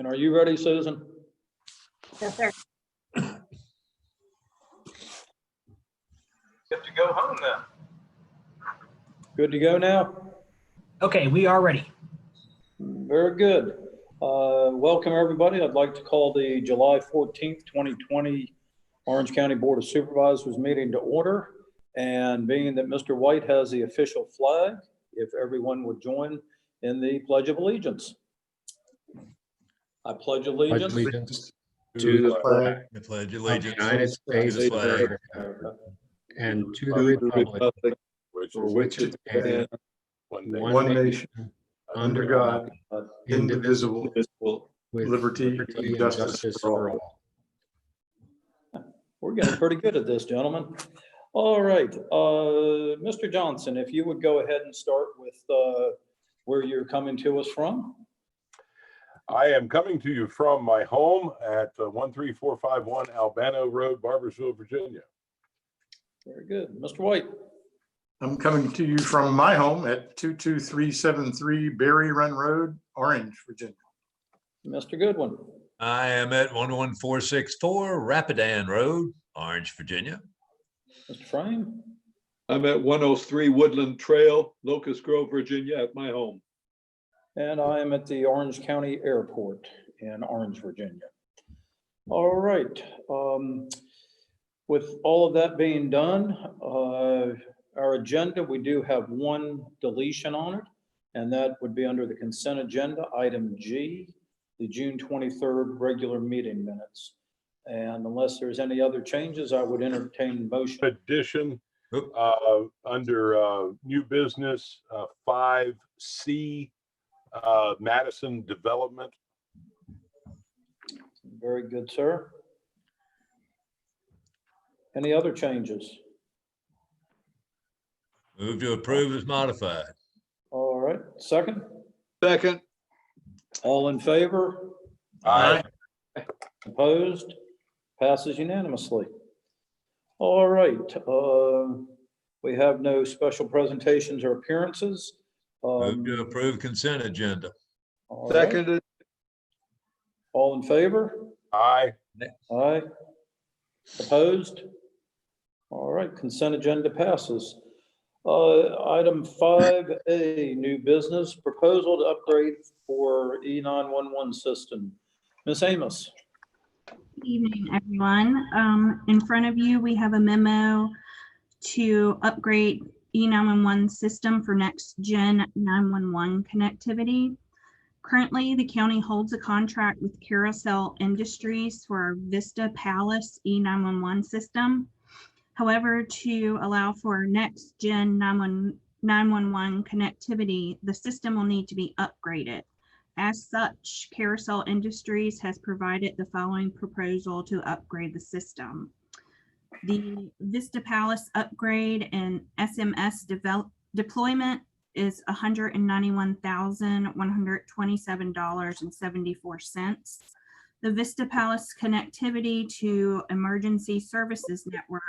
And are you ready, Susan? Yes, sir. Get to go home then. Good to go now? Okay, we are ready. Very good. Welcome, everybody. I'd like to call the July 14th, 2020 Orange County Board of Supervisors meeting to order. And being that Mr. White has the official flag, if everyone would join in the Pledge of Allegiance. I pledge allegiance To the flag I pledge of the allegiance United to States the of flag America and to the republic for which it stands, one nation, under God, indivisible, with liberty and justice for all. We're getting pretty good at this, gentlemen. All right, Mr. Johnson, if you would go ahead and start with where you're coming to us from. I am coming to you from my home at 13451 Albano Road, Barbersville, Virginia. Very good. Mr. White. I'm coming to you from my home at 22373 Berry Run Road, Orange, Virginia. Mr. Goodwin. I am at 11464 Rapidan Road, Orange, Virginia. Mr. Frame. I'm at 103 Woodland Trail, Locust Grove, Virginia, at my home. And I am at the Orange County Airport in Orange, Virginia. All right. With all of that being done, our agenda, we do have one deletion on it, and that would be under the consent agenda, item G, the June 23rd regular meeting minutes. And unless there's any other changes, I would entertain motion. Addition under new business 5C, Madison Development. Very good, sir. Any other changes? Move to approve as modified. All right, second. Second. All in favor? Aye. Opposed? Passes unanimously. All right, we have no special presentations or appearances. Move to approve consent agenda. All right. Seconded. All in favor? Aye. Aye. Opposed? All right, consent agenda passes. Item 5A, new business, proposal to upgrade for E911 system. Ms. Amos. Good evening, everyone. In front of you, we have a memo to upgrade E911 system for next gen 911 connectivity. Currently, the county holds a contract with Carousel Industries for our Vista Palace E911 system. However, to allow for next gen 911 connectivity, the system will need to be upgraded. As such, Carousel Industries has provided the following proposal to upgrade the system. The Vista Palace upgrade and SMS deployment is $191,127.74. The Vista Palace connectivity to emergency services network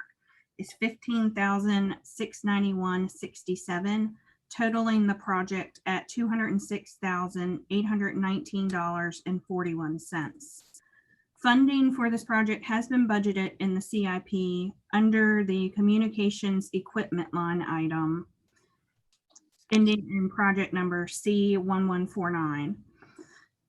is $15,691.67, totaling the project at $206,819.41. Funding for this project has been budgeted in the CIP under the communications equipment line item, ending in project number C1149.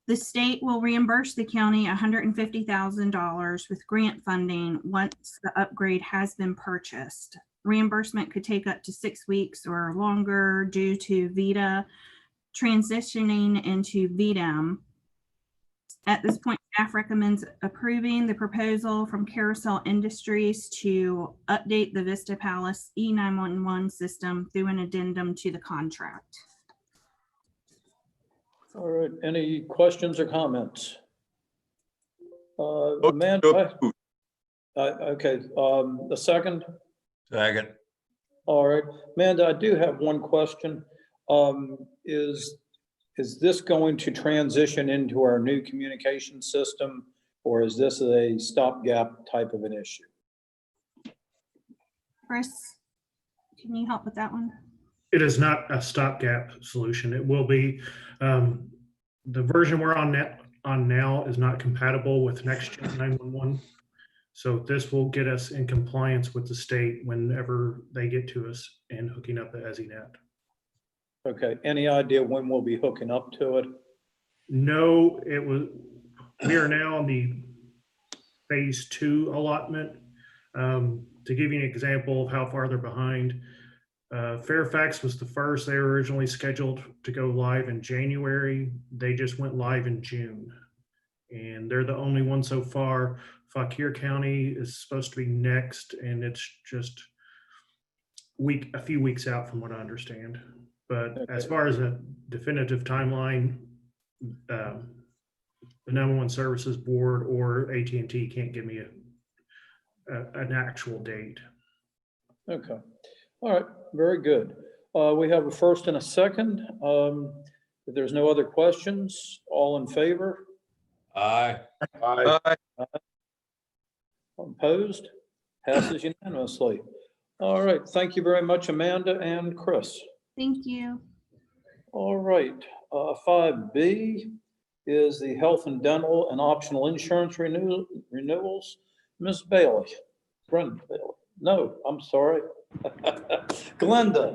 The state will reimburse the county $150,000 with grant funding once the upgrade has been purchased. Reimbursement could take up to 6 weeks or longer due to VITA transitioning into VDM. At this point, staff recommends approving the proposal from Carousel Industries to update the Vista Palace E911 system through an addendum to the contract. All right, any questions or comments? Amanda? Okay, the second? Second. All right, Amanda, I do have one question. Is this going to transition into our new communication system, or is this a stopgap type of an issue? Chris, can you help with that one? It is not a stopgap solution. It will be the version we're on on now is not compatible with next gen 911. So this will get us in compliance with the state whenever they get to us and hooking up the EZNet. Okay, any idea when we'll be hooking up to it? No, we are now on the phase 2 allotment. To give you an example of how far they're behind, Fairfax was the first. They were originally scheduled to go live in January. They just went live in June. And they're the only one so far. Fauquier County is supposed to be next, and it's just a few weeks out from what I understand. But as far as a definitive timeline, the 911 Services Board or AT&T can't give me an actual date. Okay, all right, very good. We have a first and a second. If there's no other questions, all in favor? Aye. Aye. Opposed? Passes unanimously. All right, thank you very much, Amanda and Chris. Thank you. All right, 5B is the health and dental and optional insurance renewals. Ms. Bailey, Brenda Bailey. No, I'm sorry. Glenda.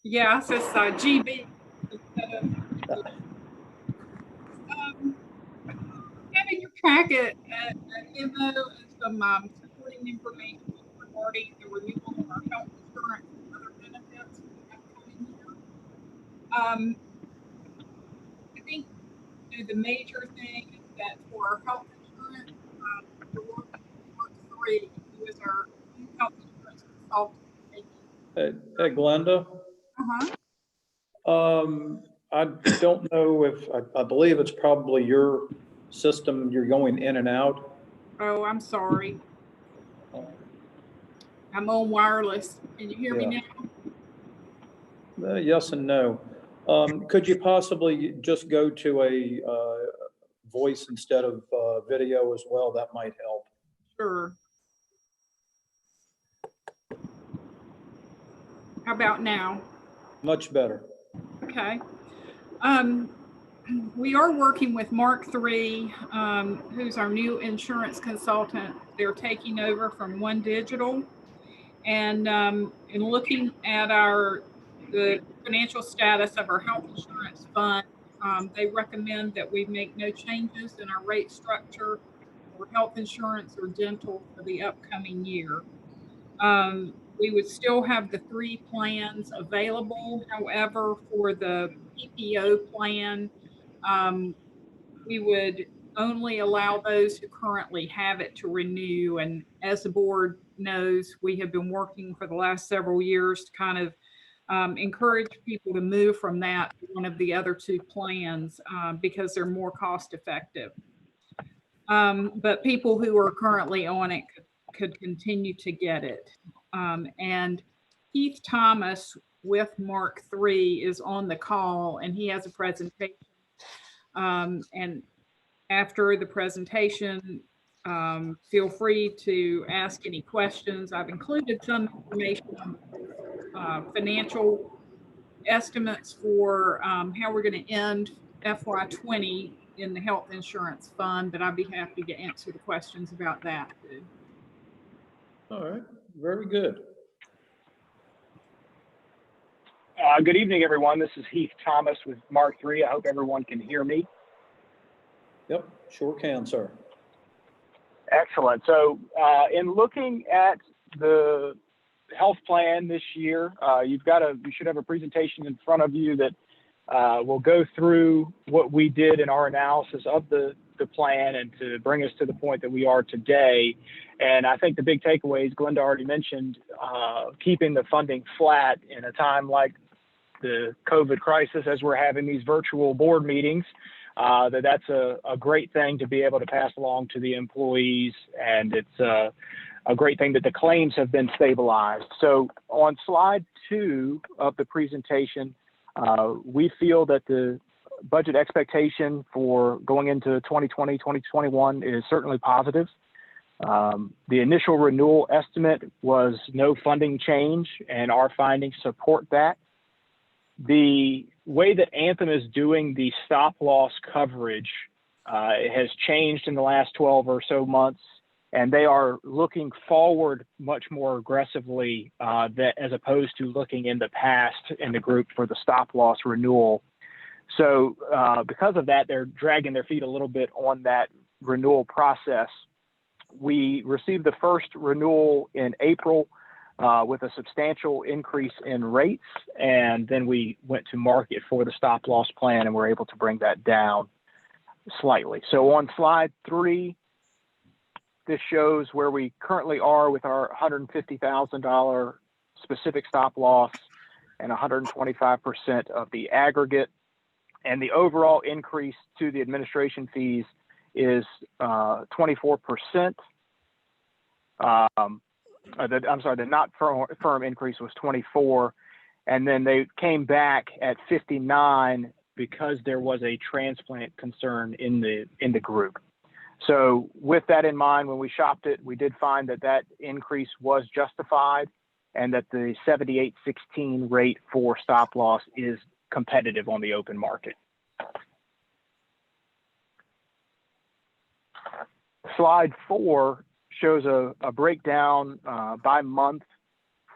Yes, it's GB. Having your packet an info and some supporting information regarding the renewal of our health insurance and other benefits for the upcoming year. I think the major thing is that for our health insurance, we're working with Mark 3, who is our new health insurance consultant. Hey, Glenda. I don't know if, I believe it's probably your system. You're going in and out. Oh, I'm sorry. I'm on wireless. Can you hear me now? Yes and no. Could you possibly just go to a voice instead of video as well? That might help. Sure. How about now? Much better. Okay. We are working with Mark 3, who's our new insurance consultant. They're taking over from One Digital. And in looking at the financial status of our health insurance fund, they recommend that we make no changes in our rate structure for health insurance or dental for the upcoming year. We would still have the 3 plans available. However, for the PPO plan, we would only allow those who currently have it to renew. And as the board knows, we have been working for the last several years to kind of encourage people to move from that to one of the other 2 plans because they're more cost effective. But people who are currently on it could continue to get it. And Keith Thomas with Mark 3 is on the call, and he has a presentation. And after the presentation, feel free to ask any questions. I've included some information on financial estimates for how we're going to end FY20 in the health insurance fund, but I'd be happy to answer the questions about that too. All right, very good. Good evening, everyone. This is Heath Thomas with Mark 3. I hope everyone can hear me. Yep, sure can, sir. Excellent. So in looking at the health plan this year, you should have a presentation in front of you that will go through what we did in our analysis of the plan and to bring us to the point that we are today. And I think the big takeaways, Glenda already mentioned, keeping the funding flat in a time like the COVID crisis, as we're having these virtual board meetings, that's a great thing to be able to pass along to the employees. And it's a great thing that the claims have been stabilized. So on slide 2 of the presentation, we feel that the budget expectation for going into 2020, 2021 is certainly positive. The initial renewal estimate was no funding change, and our findings support that. The way that Anthem is doing the stop loss coverage has changed in the last 12 or so months, and they are looking forward much more aggressively as opposed to looking in the past in the group for the stop loss renewal. So because of that, they're dragging their feet a little bit on that renewal process. We received the first renewal in April with a substantial increase in rates, and then we went to market for the stop loss plan and were able to bring that down slightly. So on slide 3, this shows where we currently are with our $150,000 specific stop loss and 125% of the aggregate. And the overall increase to the administration fees is 24%. The not firm increase was 24, and then they came back at 59 because there was a transplant concern in the group. So with that in mind, when we shopped it, we did find that that increase was justified and that the 78.16 rate for stop loss is competitive on the open market. Slide 4 shows a breakdown by month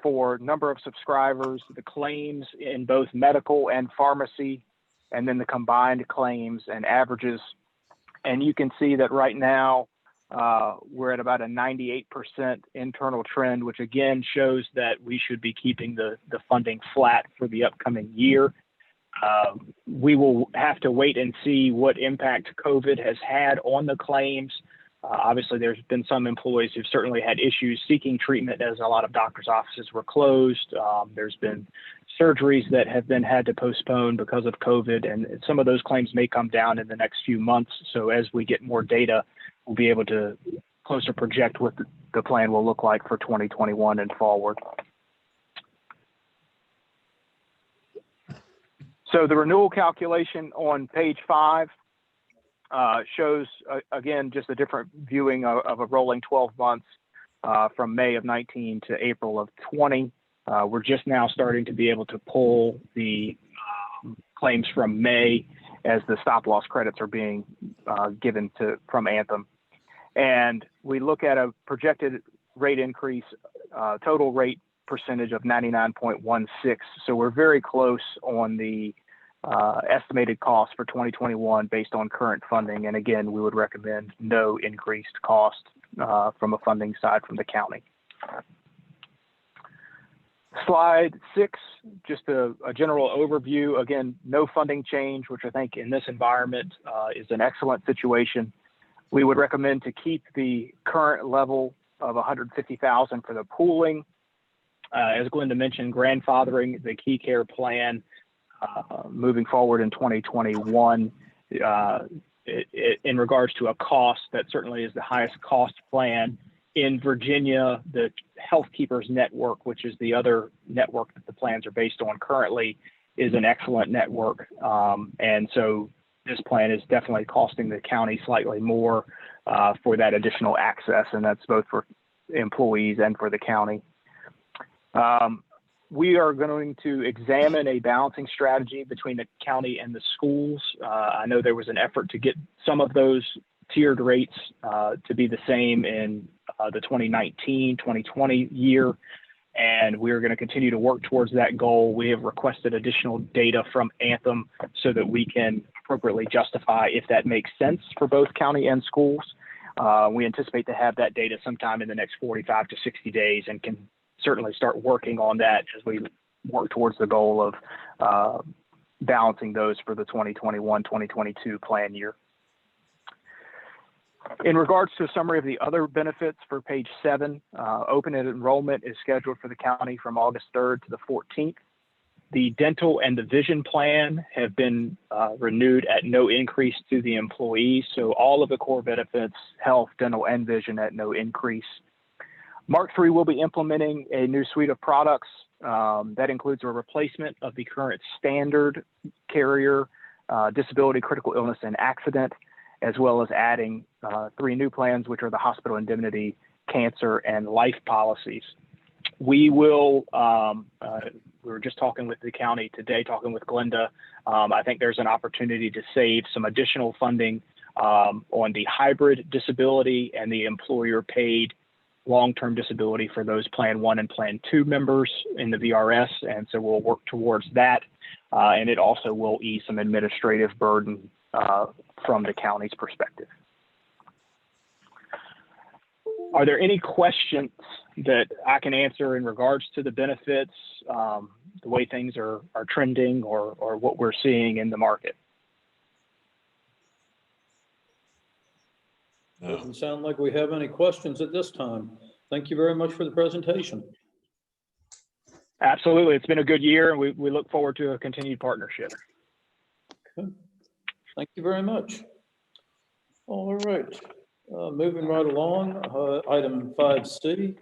for number of subscribers, the claims in both medical and pharmacy, and then the combined claims and averages. And you can see that right now we're at about a 98% internal trend, which again shows that we should be keeping the funding flat for the upcoming year. We will have to wait and see what impact COVID has had on the claims. Obviously, there's been some employees who've certainly had issues seeking treatment as a lot of doctors' offices were closed. There's been surgeries that have been had to postpone because of COVID, and some of those claims may come down in the next few months. So as we get more data, we'll be able to closer project what the plan will look like for 2021 and forward. So the renewal calculation on page 5 shows, again, just a different viewing of a rolling 12 months from May of 19 to April of 20. We're just now starting to be able to pull the claims from May as the stop loss credits are being given from Anthem. And we look at a projected rate increase, total rate percentage of 99.16. So we're very close on the estimated cost for 2021 based on current funding. And again, we would recommend no increased cost from a funding side from the county. Slide 6, just a general overview. Again, no funding change, which I think in this environment is an excellent situation. We would recommend to keep the current level of $150,000 for the pooling. As Glenda mentioned, grandfathering the Key Care plan moving forward in 2021. In regards to a cost, that certainly is the highest cost plan. In Virginia, the Health Keepers Network, which is the other network that the plans are based on currently, is an excellent network. And so this plan is definitely costing the county slightly more for that additional access, and that's both for employees and for the county. We are going to examine a balancing strategy between the county and the schools. I know there was an effort to get some of those tiered rates to be the same in the 2019-2020 year, and we're going to continue to work towards that goal. We have requested additional data from Anthem so that we can appropriately justify if that makes sense for both county and schools. We anticipate to have that data sometime in the next 45 to 60 days and can certainly start working on that as we work towards the goal of balancing those for the 2021-2022 plan year. In regards to a summary of the other benefits for page 7, open enrollment is scheduled for the county from August 3rd to the 14th. The dental and the vision plan have been renewed at no increase to the employees. So all of the core benefits, health, dental, and vision at no increase. Mark III will be implementing a new suite of products that includes a replacement of the current standard carrier, disability, critical illness, and accident, as well as adding 3 new plans, which are the hospital indemnity, cancer, and life policies. We will we were just talking with the county today, talking with Glenda. I think there's an opportunity to save some additional funding on the hybrid disability and the employer paid long-term disability for those Plan 1 and Plan 2 members in the VRS. And so we'll work towards that. And it also will ease some administrative burden from the county's perspective. Are there any questions that I can answer in regards to the benefits, the way things are trending, or what we're seeing in the market? Doesn't sound like we have any questions at this time. Thank you very much for the presentation. Absolutely. It's been a good year, and we look forward to a continued partnership. Okay. Thank you very much. All right. Moving right along, item 5C.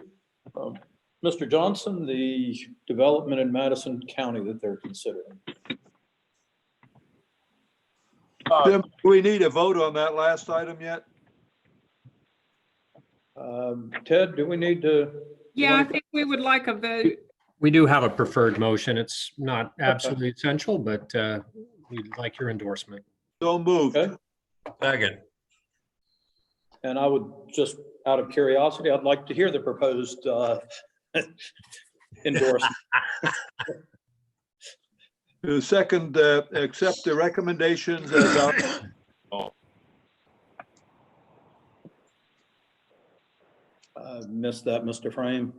Mr. Johnson, the development in Madison County that they're considering. Tim, do we need a vote on that last item yet? Ted, do we need to? Yeah, I think we would like a vote. We do have a preferred motion. It's not absolutely essential, but we'd like your endorsement. So moved. Okay. Second. And I would just, out of curiosity, I'd like to hear the proposed endorsement. The second, accept the recommendations as out. I missed that, Mr. Frame.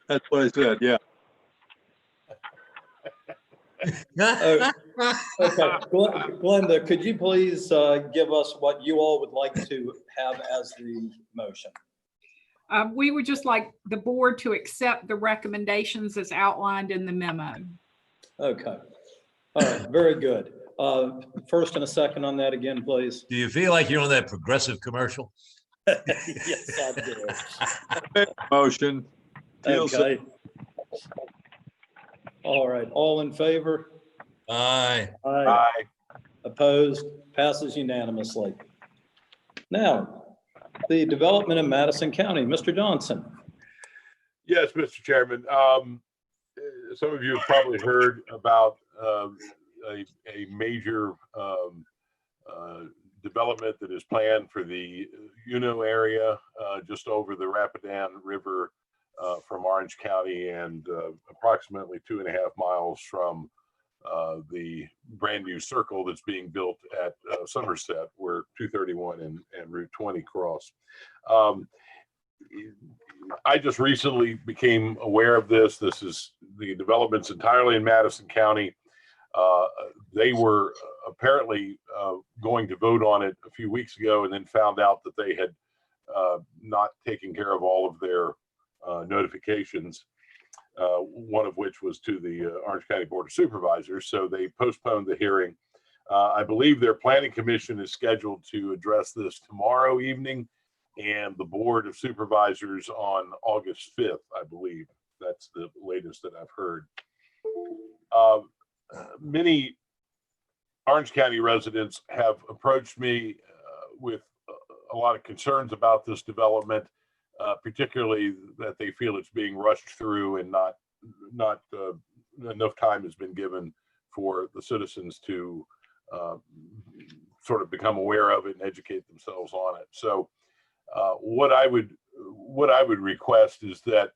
That's what I said, yeah. Okay, Glenda, could you please give us what you all would like to have as the motion? We would just like the board to accept the recommendations as outlined in the memo. Okay. All right, very good. First and a second on that again, please. Do you feel like you're on that Progressive commercial? Yes, I do. Motion. Okay. All right, all in favor? Aye. Aye. Opposed? Passes unanimously. Now, the development in Madison County, Mr. Johnson. Yes, Mr. Chairman. Some of you have probably heard about a major development that is planned for the area just over the Rapidan River from Orange County, and approximately 2.5 miles from the brand new circle that's being built at Somerset, where 231 and Route 20 cross. I just recently became aware of this. This is the developments entirely in Madison County. They were apparently going to vote on it a few weeks ago, and then found out that they had not taken care of all of their notifications, one of which was to the Orange County Board of Supervisors. So they postponed the hearing. I believe their planning commission is scheduled to address this tomorrow evening, and the Board of Supervisors on August 5th, I believe. That's the latest that I've heard. Many Orange County residents have approached me with a lot of concerns about this development, particularly that they feel it's being rushed through and not enough time has been given for the citizens to sort of become aware of it and educate themselves on it. So what I would request is that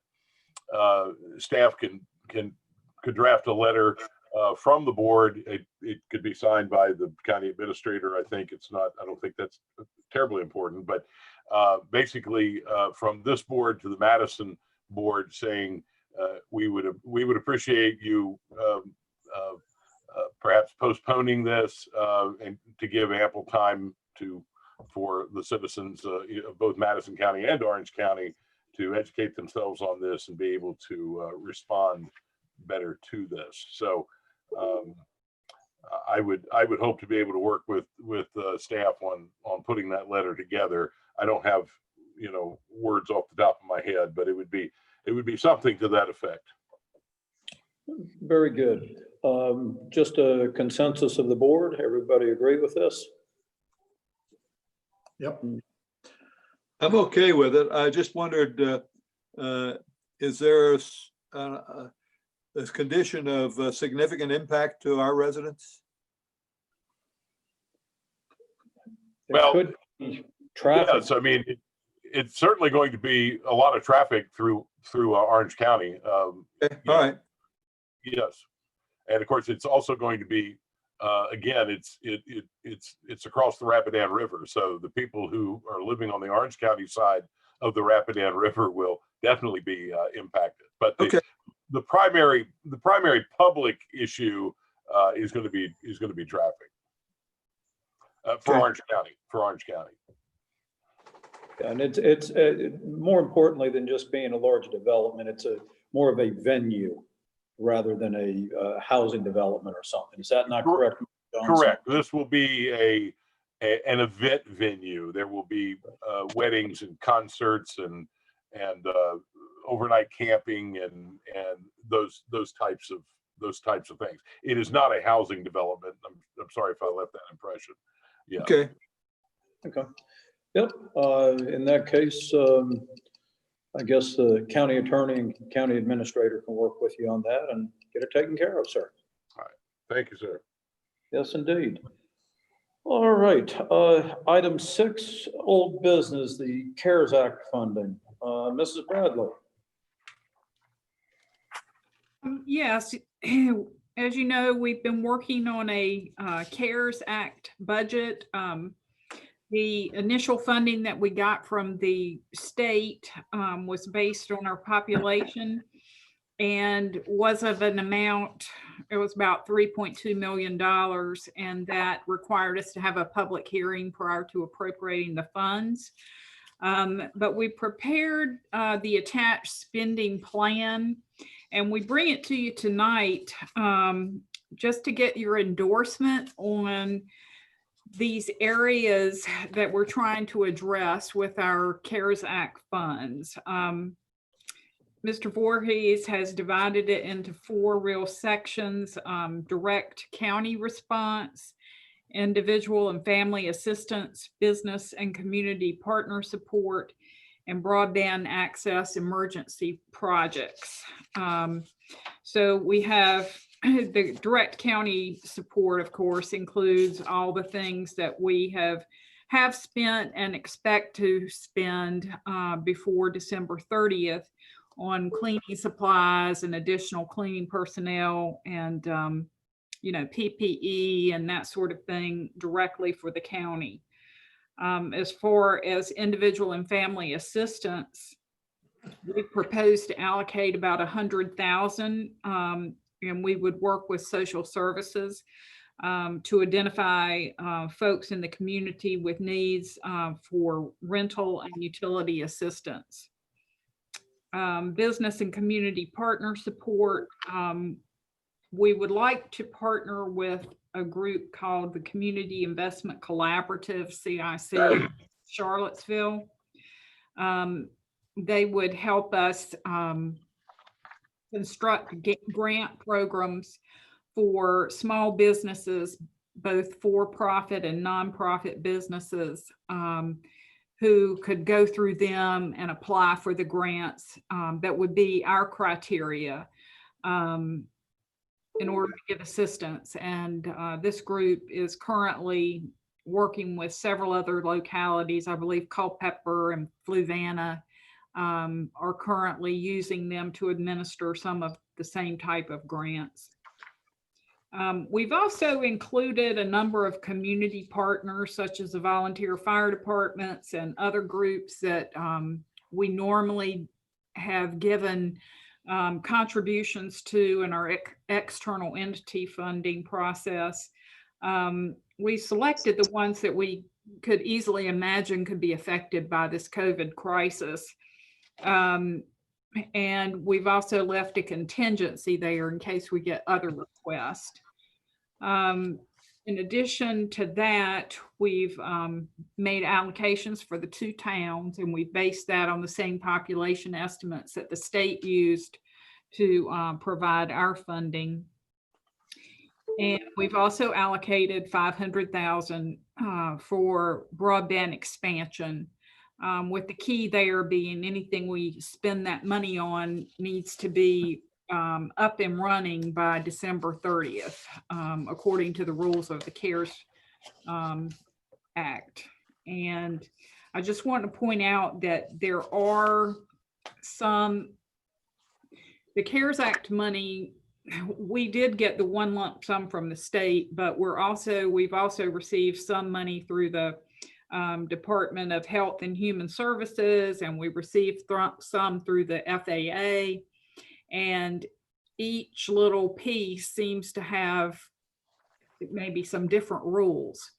staff could draft a letter from the board. It could be signed by the county administrator. I don't think that's terribly important, but basically from this board to the Madison board saying we would appreciate you perhaps postponing this and to give ample time for the citizens of both Madison County and Orange County to educate themselves on this and be able to respond better to this. So I would hope to be able to work with staff on putting that letter together. I don't have words off the top of my head, but it would be something to that effect. Very good. Just a consensus of the board. Everybody agree with this? Yep. I'm okay with it. I just wondered, is there this condition of significant impact to our residents? It Well, could be traffic. Yes, I mean, it's certainly going to be a lot of traffic through Orange County. Okay, all right. Yes, and of course, it's also going to be again, it's across the Rapidan River, so the people who are living on the Orange County side of the Rapidan River will definitely be impacted. But the primary public issue is going to be traffic for Orange County. And it's more importantly than just being a large development, it's more of a venue rather than a housing development or something. Is that not correct? Correct. This will be an event venue. There will be weddings and concerts and overnight camping and those types of things. It is not a housing development. I'm sorry if I left that impression. Yeah. Okay. Yep. In that case, I guess the county attorney and county administrator can work with you on that and get it taken care of, sir. All right. Thank you, sir. Yes, indeed. All right. Item 6, old business, the CARES Act funding. Mrs. Bradley. Yes, as you know, we've been working on a CARES Act budget. The initial funding that we got from the state was based on our population and was of an amount, it was about $3.2 million, and that required us to have a public hearing prior to appropriating the funds. But we prepared the attached spending plan, and we bring it to you tonight just to get your endorsement on these areas that we're trying to address with our CARES Act funds. Mr. Voorhees has divided it into 4 real sections: direct county response, individual and family assistance, business and community partner support, and broadband access emergency projects. So we have the direct county support, of course, includes all the things that we have spent and expect to spend before December 30th on cleaning supplies and additional cleaning personnel and PPE and that sort of thing directly for the county. As far as individual and family assistance, we propose to allocate about $100,000, and we would work with social services to identify folks in the community with needs for rental and utility assistance. Business and community partner support, we would like to partner with a group called the Community Investment Collaborative, CIC, Charlottesville. They would help us construct grant programs for small businesses, both for-profit and nonprofit businesses, who could go through them and apply for the grants that would be our criteria in order to get assistance. And this group is currently working with several other localities. I believe Culpeper and Fluvanna are currently using them to administer some of the same type of grants. We've also included a number of community partners, such as the volunteer fire departments and other groups that we normally have given contributions to in our external entity funding process. We selected the ones that we could easily imagine could be affected by this COVID crisis. And we've also left a contingency there in case we get other requests. In addition to that, we've made allocations for the 2 towns, and we based that on the same population estimates that the state used to provide our funding. And we've also allocated $500,000 for broadband expansion, with the key there being anything we spend that money on needs to be up and running by December 30th, according to the rules of the CARES Act. And I just want to point out that there are the CARES Act money, we did get the one lump sum from the state, but we've also received some money through the Department of Health and Human Services, and we received some through the FAA. And each little piece seems to have maybe some different rules.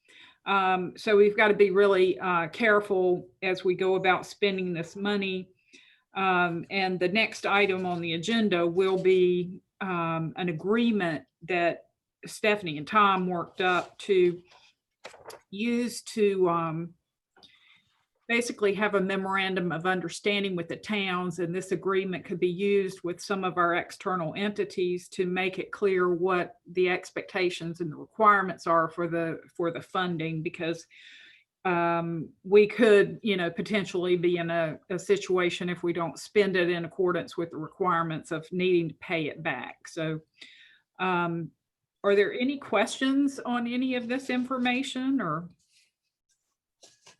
So we've got to be really careful as we go about spending this money. And the next item on the agenda will be an agreement that Stephanie and Tom worked up to use to basically have a memorandum of understanding with the towns. And this agreement could be used with some of our external entities to make it clear what the expectations and the requirements are for the funding, because we could, potentially be in a situation if we don't spend it in accordance with the requirements of needing to pay it back. So are there any questions on any of this information or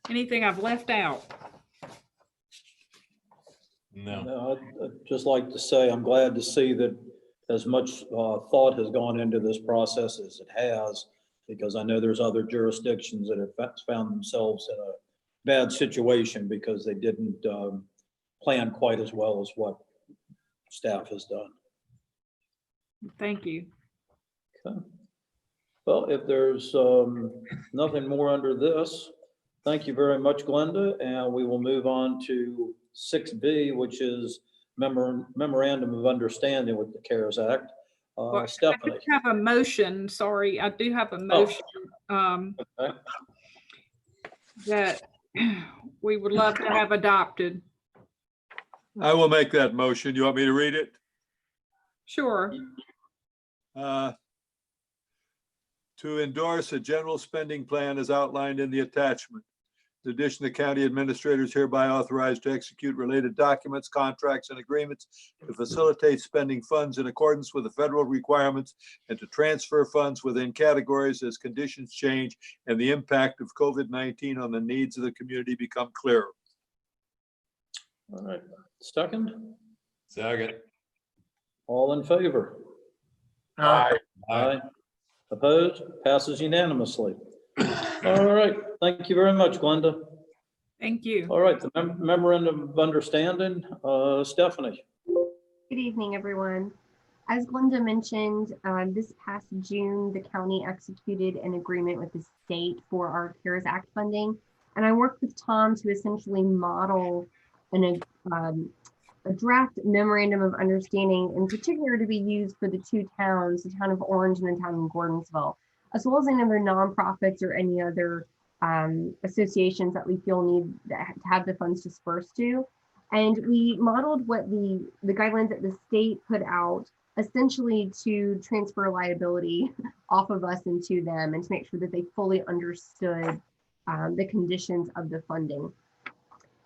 anything I've left out? No. I'd just like to say, I'm glad to see that as much thought has gone into this process as it has, because I know there's other jurisdictions that have found themselves in a bad situation because they didn't plan quite as well as what staff has done. Thank you. Okay. Well, if there's nothing more under this, thank you very much, Glenda, and we will move on to 6B, which is memorandum of understanding with the CARES Act. Well, Stephanie. I do have a motion. Sorry, I do have a motion Okay. that we would love to have adopted. I will make that motion. You want me to read it? Sure. To endorse a general spending plan as outlined in the attachment. In addition, the county administrator is hereby authorized to execute related documents, contracts, and agreements to facilitate spending funds in accordance with the federal requirements and to transfer funds within categories as conditions change and the impact of COVID-19 on the needs of the community become clearer. All right. Second. Second. All in favor? Aye. Aye. Opposed? Passes unanimously. All right. Thank you very much, Glenda. Thank you. All right. The memorandum of understanding, Stephanie. Good evening, everyone. As Glenda mentioned, this past June, the county executed an agreement with the state for our CARES Act funding. And I worked with Tom to essentially model a draft memorandum of understanding, in particular to be used for the two towns, the town of Orange and the town of Gordonsville, as well as any other nonprofits or any other associations that we feel need to have the funds dispersed to. And we modeled what the guidelines that the state put out, essentially to transfer liability off of us into them and to make sure that they fully understood the conditions of the funding.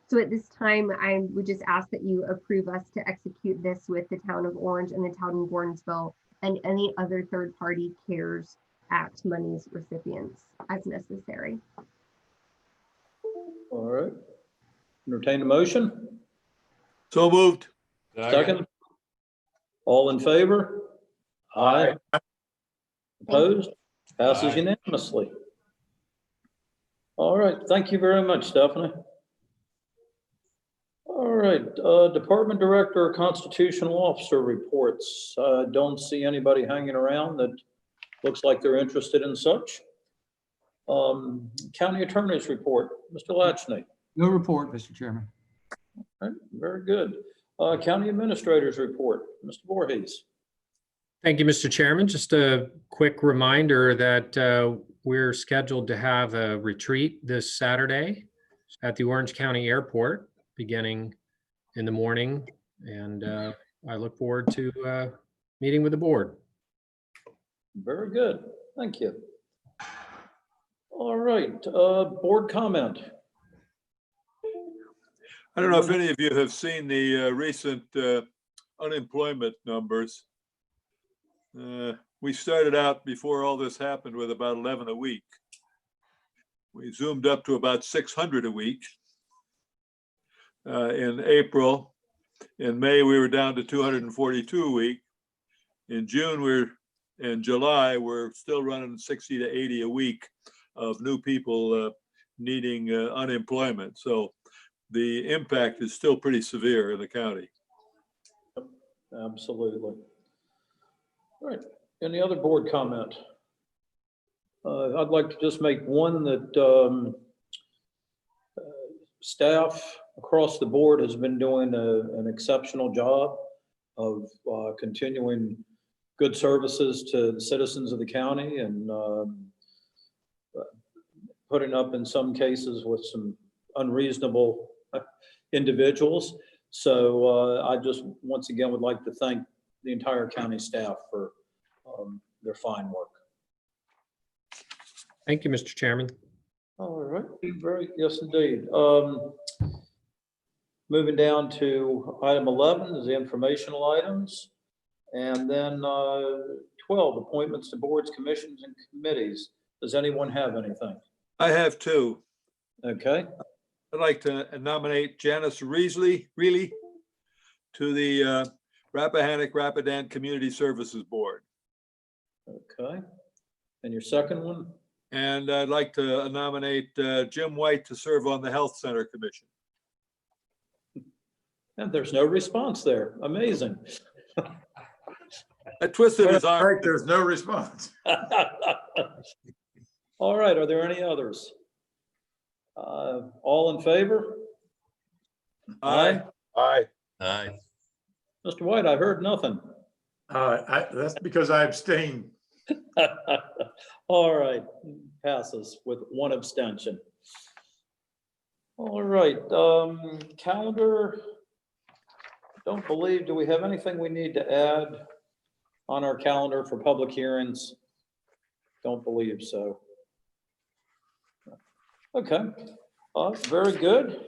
So at this time, I would just ask that you approve us to execute this with the town of Orange and the town of Gordonsville and any other third-party CARES Act monies recipients as necessary. All right. Entertain a motion. So moved. Second. All in favor? Aye. Opposed? Passes Aye. unanimously. All right. Thank you very much, Stephanie. All right. Department Director, Constitutional Officer reports. Don't see anybody hanging around that looks like they're interested in such. County Attorney's report. Mr. Latchney. No report, Mr. Chairman. All right, very good. County Administrator's report. Mr. Voorhees. Thank you, Mr. Chairman. Just a quick reminder that we're scheduled to have a retreat this Saturday at the Orange County Airport, beginning in the morning. And I look forward to meeting with the board. Very good. Thank you. All right, board comment. I don't know if any of you have seen the recent unemployment numbers. We started out before all this happened with about 11 a week. We zoomed up to about 600 a week in April. In May, we were down to 242 a week. In July, we're still running 60 to 80 a week of new people needing unemployment. So the impact is still pretty severe in the county. Absolutely. All right. Any other board comment? I'd like to just make one that staff across the board has been doing an exceptional job of continuing good services to the citizens of the county and putting up in some cases with some unreasonable individuals. So I just once again would like to thank the entire county staff for their fine work. Thank you, Mr. Chairman. All right, yes, indeed. Moving down to item 11 is the informational items. And then 12, appointments to boards, commissions, and committees. Does anyone have anything? I have two. Okay. I'd like to nominate Janice Reilly to the Rappahannock Rapidan Community Services Board. Okay. And your second one? And I'd like to nominate Jim White to serve on the Health Center Commission. And there's no response there. Amazing. I twisted his arm. Right, there's no response. All right, are there any others? All in favor? Aye. Aye. Aye. Mr. White, I heard nothing. That's because I abstained. All right, passes with one abstention. All right, calendar. Don't believe, do we have anything we need to add on our calendar for public hearings? Don't believe so. Okay, very good.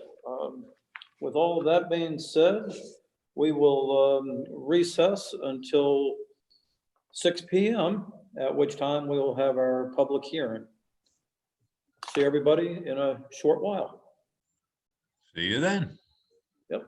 With all of that being said, we will recess until 6 p.m., at which time we will have our public hearing. See everybody in a short while. See you then. Yep.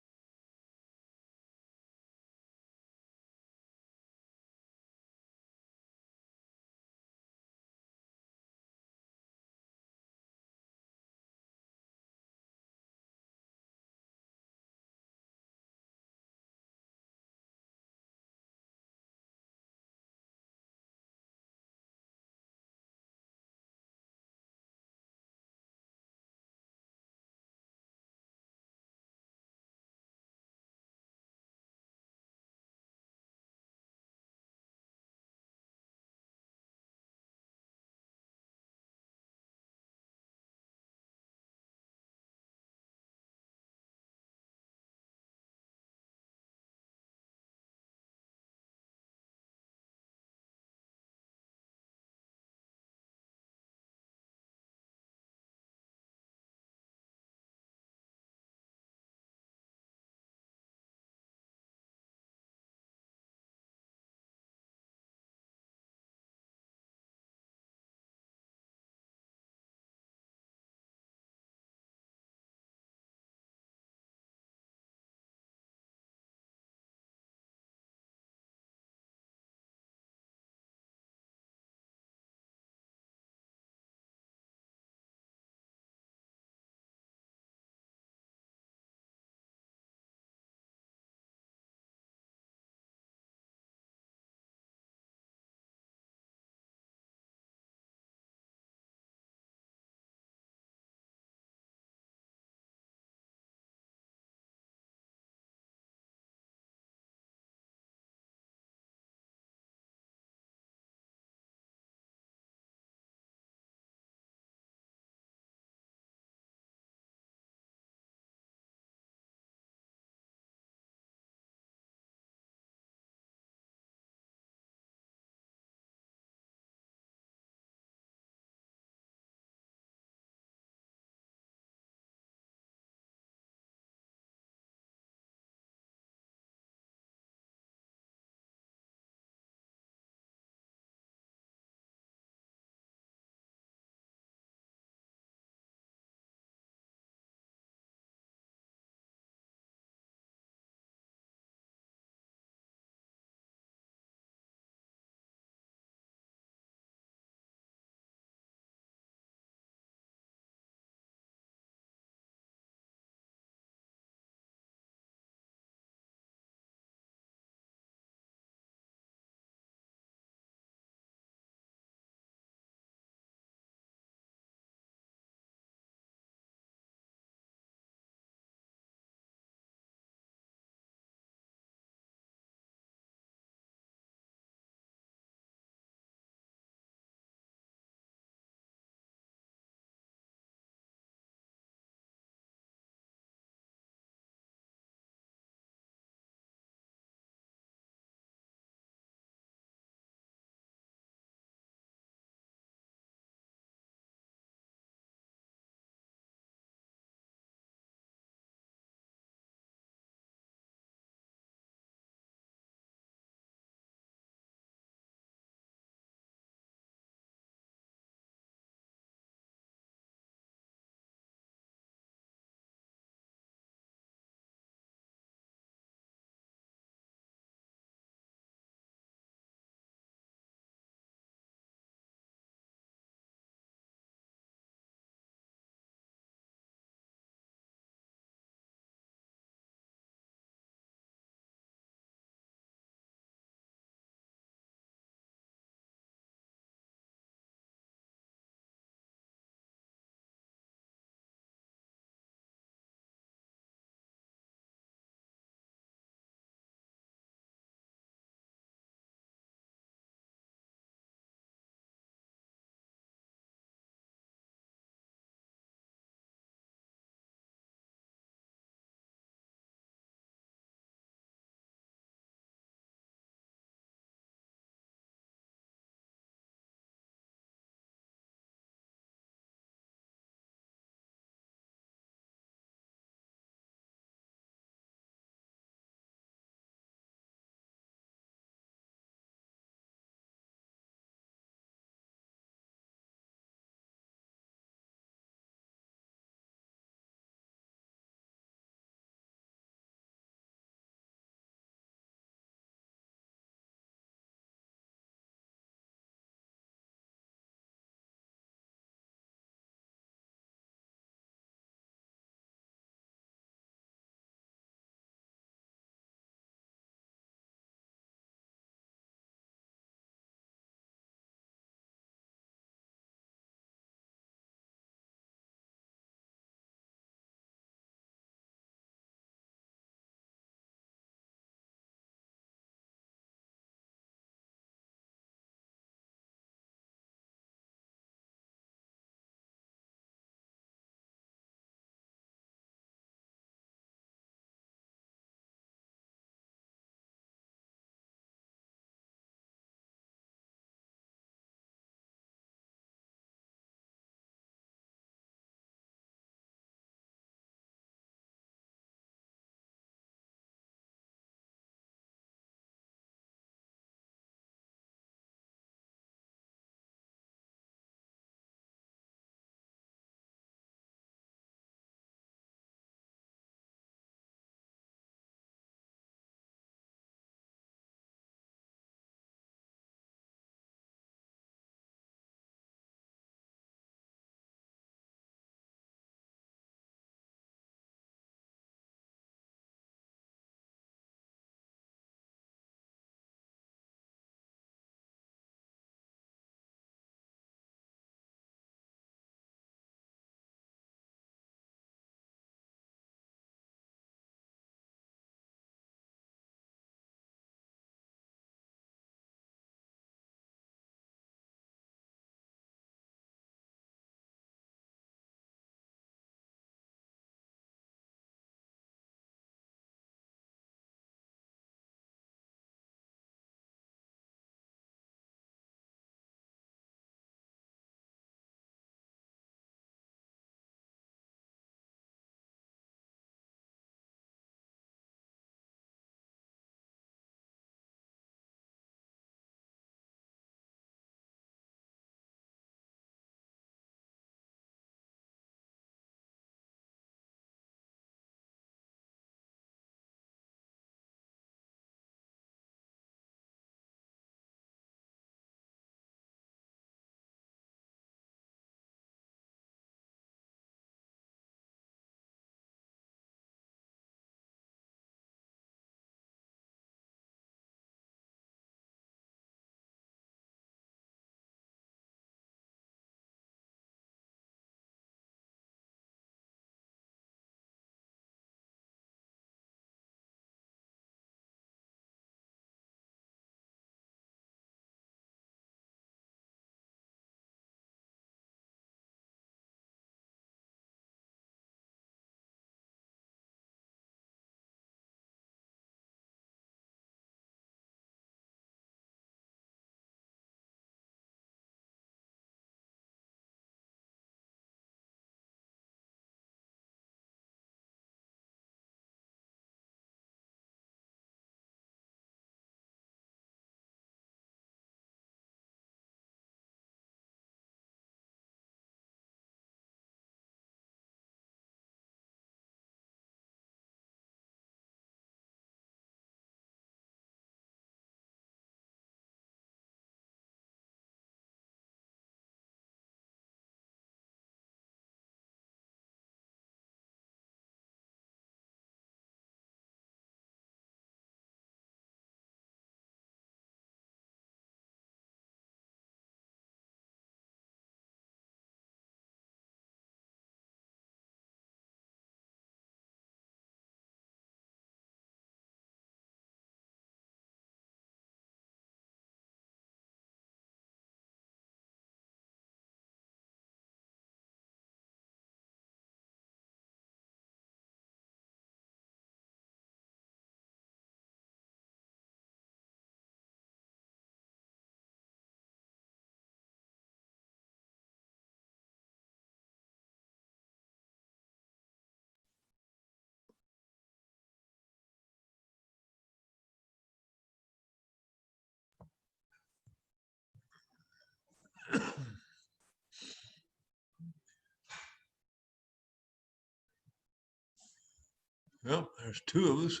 There's two of us.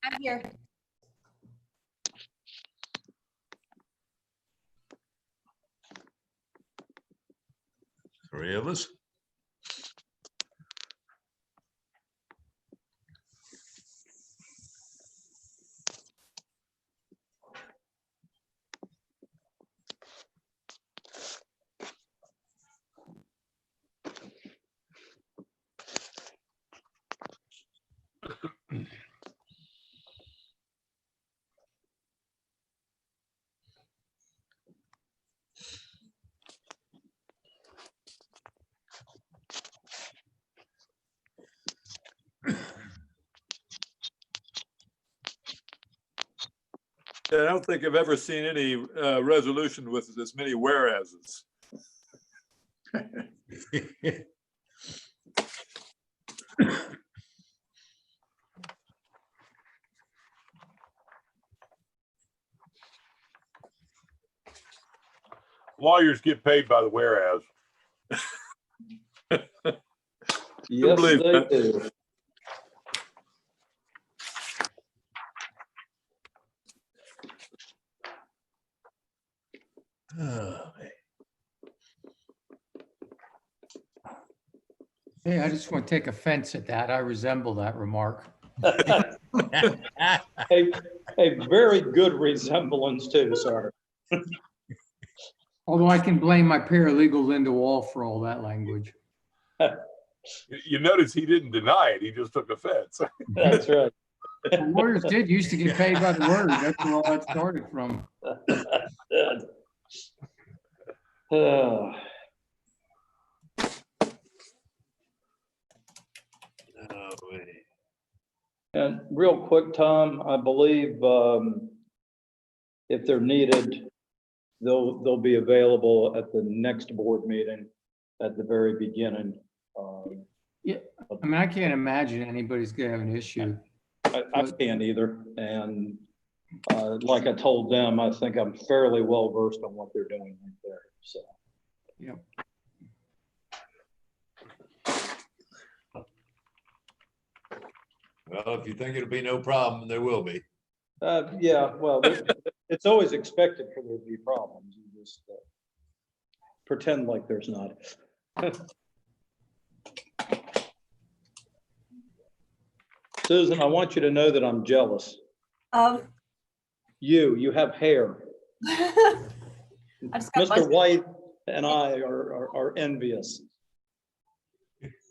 I'm here. Three of us. I don't think I've ever seen any resolution with this many whereases. Lawyers get paid by the whereas. Yes, believe they that. do. Oh, Hey, I just want to take offense at that. I resemble that remark. man. A very good resemblance too, sir. Although I can blame my paralegal Linda Wall for all that language. You notice he didn't deny it. He just took offense. That's right. The lawyers did used to get paid by the word. That's where all that started from. Oh, wait. And real quick, Tom, I believe if they're needed, they'll be available at the next board meeting at the very beginning. Yeah, I mean, I can't imagine anybody's gonna have an issue. I can't either. And like I told them, I think I'm fairly well versed on what they're doing right there. So. Yep. Well, if you think it'll be no problem, there will be. Yeah, well, it's always expected for there to be problems. You just pretend like there's not. Susan, I want you to know that I'm jealous. You have hair. Mr. White and I are envious.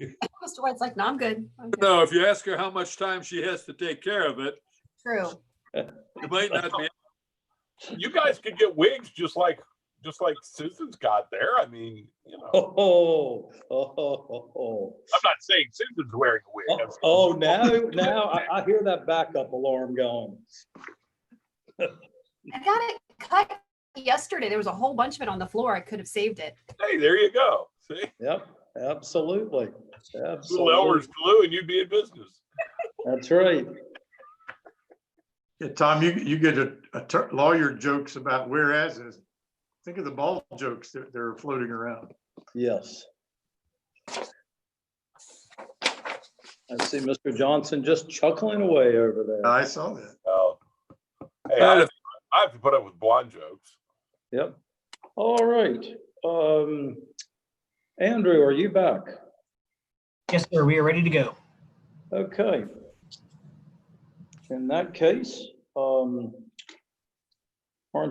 Mr. White's like, no, I'm good. I'm good. No, if you ask her how much time she has to take care of it, True. you might not be. You guys could get wigs just like Susan's got there. I mean, you know. I'm not saying Susan's wearing a wig. Now I hear that backup alarm going. I got it cut yesterday. There was a whole bunch of it on the floor. I could have saved it. Hey, there you go. See? Yep, absolutely. Little Elmer's glue and you'd be in business. That's right. Yeah, Tom, you get a lawyer jokes about whereases. Think of the ball jokes that are floating around. Yes. I see Mr. Johnson just chuckling away over there. I saw that. Oh, hey, I have to put up with blonde jokes. Yep. All right. Andrew, are you back? Yes, sir. We are ready to go. Okay. In that case, Orange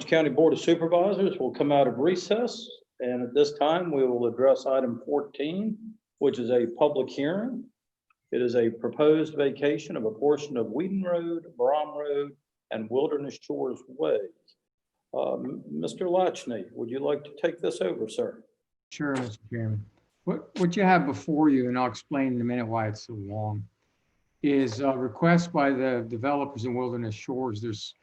County Board of Supervisors will come out of recess. And at this time, we will address item 14, which is a public hearing. It is a proposed vacation of a portion of Whedon Road, Brom Road, and Wilderness Shores Way. Mr. Latchney, would you like to take this over, sir? Sure, Mr. Chairman. What you have before you, and I'll explain in a minute why it's so long, is a request by the developers in Wilderness Shores. There's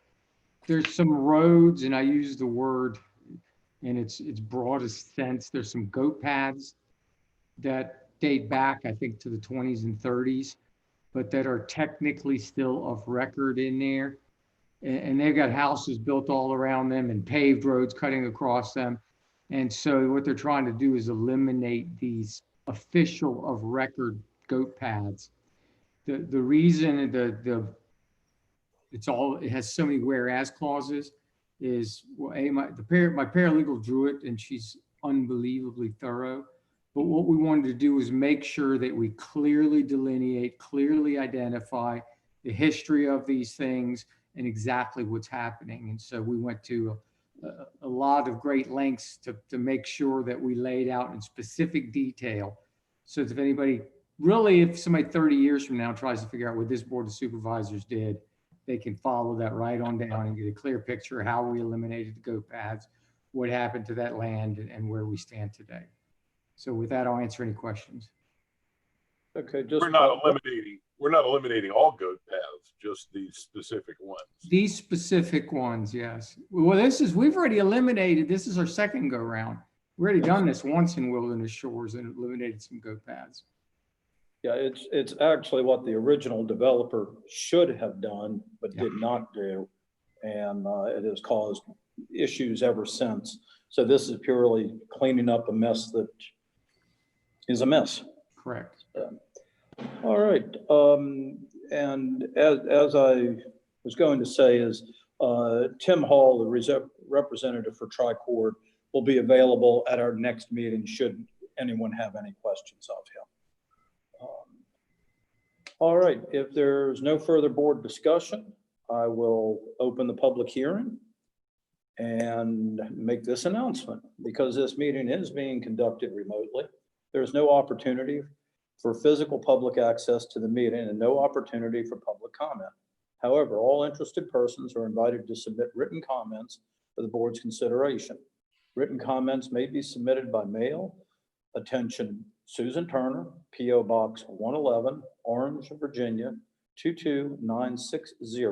some roads, and I use the word in its broadest sense. There's some goat paths that date back, I think, to the 20s and 30s, but that are technically still of record in there. And they've got houses built all around them and paved roads cutting across them. And so what they're trying to do is eliminate these official of record goat paths. The reason it has so many whereas clauses is, well, my paralegal drew it and she's unbelievably thorough. But what we wanted to do is make sure that we clearly delineate, clearly identify the history of these things and exactly what's happening. And so we went to a lot of great lengths to make sure that we laid out in specific detail. So if anybody, really, if somebody 30 years from now tries to figure out what this Board of Supervisors did, they can follow that right on down and get a clear picture of how we eliminated the goat paths, what happened to that land, and where we stand today. So with that, I'll answer any questions. Okay, just. We're not eliminating all goat paths, just these specific ones. These specific ones, yes. Well, we've already eliminated, this is our second go round. We've already done this once in Wilderness Shores and eliminated some goat paths. Yeah, it's actually what the original developer should have done, but did not do. And it has caused issues ever since. So this is purely cleaning up a mess that is a mess. Correct. All right. And as I was going to say is Tim Hall, the representative for Tri-Cord, will be available at our next meeting should anyone have any questions of him. All right, if there's no further board discussion, I will open the public hearing and make this announcement. Because this meeting is being conducted remotely, there's no opportunity for physical public access to the meeting and no opportunity for public comment. However, all interested persons are invited to submit written comments for the board's consideration. Written comments may be submitted by mail. Attention, Susan Turner, P.O. Box 111, Orange, Virginia 22960,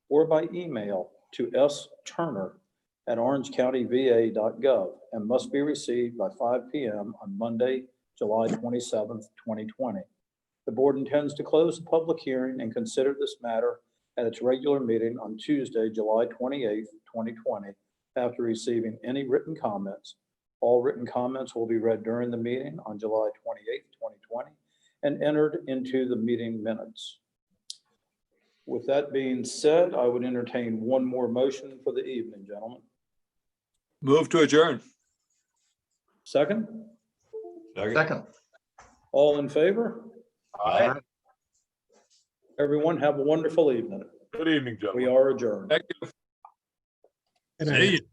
or by email to sturner@orangecountyva.gov and must be received by 5 p.m. on Monday, July 27th, 2020. The board intends to close the public hearing and consider this matter at its regular meeting on Tuesday, July 28th, 2020, after receiving any written comments. All written comments will be read during the meeting on July 28th, 2020, and entered into the meeting minutes. With that being said, I would entertain one more motion for the evening, gentlemen. Move to adjourn. Second? Second. All in favor? Aye. Everyone have a wonderful evening. Good evening, gentlemen. We are adjourned. Good night. See you.